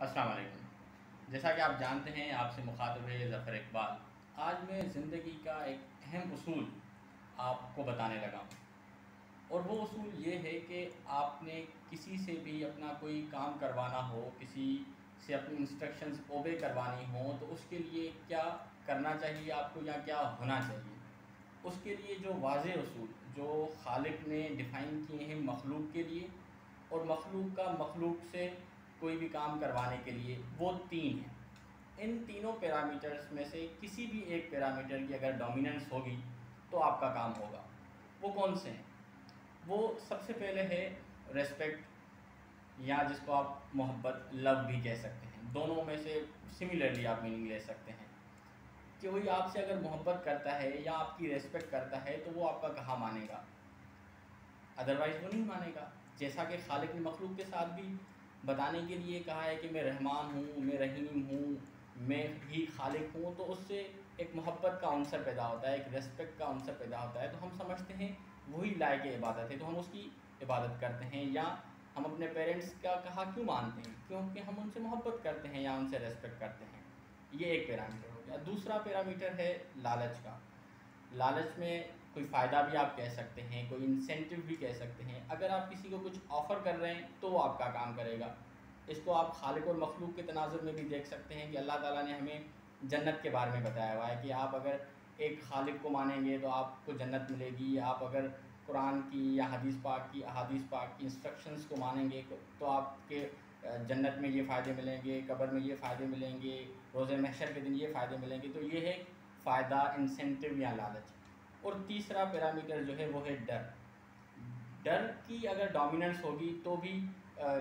السلام علیکم۔ جیسا کہ آپ جانتے ہیں، آپ سے مخاطب ہے ظفر اقبال۔ آج میں زندگی کا ایک اہم اصول آپ کو بتانے لگا ہوں، اور وہ اصول یہ ہے کہ آپ نے کسی سے بھی اپنا کوئی کام کروانا ہو، کسی سے اپنی انسٹرکشنز اوبے کروانی ہوں، تو اس کے لیے کیا کرنا چاہیے آپ کو یا کیا ہونا چاہیے۔ اس کے لیے جو واضح اصول جو خالق نے ڈیفائن کیے ہیں مخلوق کے لیے، اور مخلوق کا مخلوق سے کوئی بھی کام کروانے کے لیے، وہ تین ہیں۔ ان تینوں پیرامیٹرز میں سے کسی بھی ایک پیرامیٹر کی اگر ڈومیننس ہوگی تو آپ کا کام ہوگا۔ وہ کون سے ہیں؟ وہ سب سے پہلے ہے ریسپیکٹ، یا جس کو آپ محبت، لو بھی کہہ سکتے ہیں۔ دونوں میں سے سملرلی آپ میننگ لے سکتے ہیں کہ وہی آپ سے اگر محبت کرتا ہے یا آپ کی ریسپیکٹ کرتا ہے تو وہ آپ کا کہا مانے گا، ادروائز وہ نہیں مانے گا۔ جیسا کہ خالق نے مخلوق کے ساتھ بھی بتانے کے لیے کہا ہے کہ میں رحمان ہوں، میں رحیم ہوں، میں ہی خالق ہوں، تو اس سے ایک محبت کا عنصر پیدا ہوتا ہے، ایک ریسپیکٹ کا عنصر پیدا ہوتا ہے، تو ہم سمجھتے ہیں وہی لائق عبادت ہے، تو ہم اس کی عبادت کرتے ہیں۔ یا ہم اپنے پیرنٹس کا کہا کیوں مانتے ہیں؟ کیونکہ ہم ان سے محبت کرتے ہیں یا ان سے ریسپیکٹ کرتے ہیں۔ یہ ایک پیرامیٹر ہو گیا۔ دوسرا پیرامیٹر ہے لالچ کا۔ لالچ میں کوئی فائدہ بھی آپ کہہ سکتے ہیں، کوئی انسینٹیو بھی کہہ سکتے ہیں۔ اگر آپ کسی کو کچھ آفر کر رہے ہیں تو وہ آپ کا کام کرے گا۔ اس کو آپ خالق اور مخلوق کے تناظر میں بھی دیکھ سکتے ہیں کہ اللہ تعالیٰ نے ہمیں جنت کے بارے میں بتایا ہوا ہے کہ آپ اگر ایک خالق کو مانیں گے تو آپ کو جنت ملے گی۔ آپ اگر قرآن کی یا حدیث پاک کی، احادیث پاک کی انسٹرکشنز کو مانیں گے تو آپ کے جنت میں یہ فائدے ملیں گے، قبر میں یہ فائدے ملیں گے، روز محشر کے دن یہ فائدے ملیں گے۔ تو یہ ہے فائدہ، انسینٹیو یا لالچ۔ اور تیسرا پیرامیٹر جو ہے وہ ہے ڈر۔ ڈر کی اگر ڈومیننس ہوگی تو بھی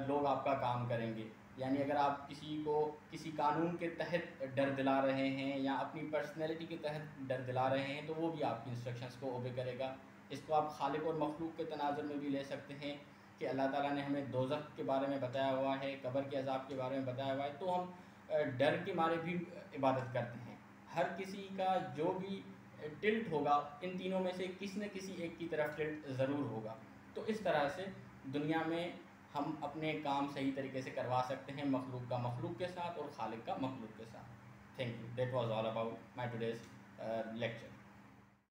لوگ آپ کا کام کریں گے۔ یعنی اگر آپ کسی کو کسی قانون کے تحت ڈر دلا رہے ہیں یا اپنی پرسنالٹی کے تحت ڈر دلا رہے ہیں تو وہ بھی آپ کی انسٹرکشنز کو اوبے کرے گا۔ اس کو آپ خالق اور مخلوق کے تناظر میں بھی لے سکتے ہیں کہ اللہ تعالیٰ نے ہمیں دوزخ کے بارے میں بتایا ہوا ہے، قبر کے عذاب کے بارے میں بتایا ہوا ہے، تو ہم ڈر کے مارے بھی عبادت کرتے ہیں۔ ہر کسی کا جو بھی ٹلٹ ہوگا، ان تینوں میں سے کسی نہ کسی ایک کی طرف ٹلٹ ضرور ہوگا۔ تو اس طرح سے دنیا میں ہم اپنے کام صحیح طریقے سے کروا سکتے ہیں، مخلوق کا مخلوق کے ساتھ اور خالق کا مخلوق کے ساتھ۔ Thank you. That was all about my today's lecture.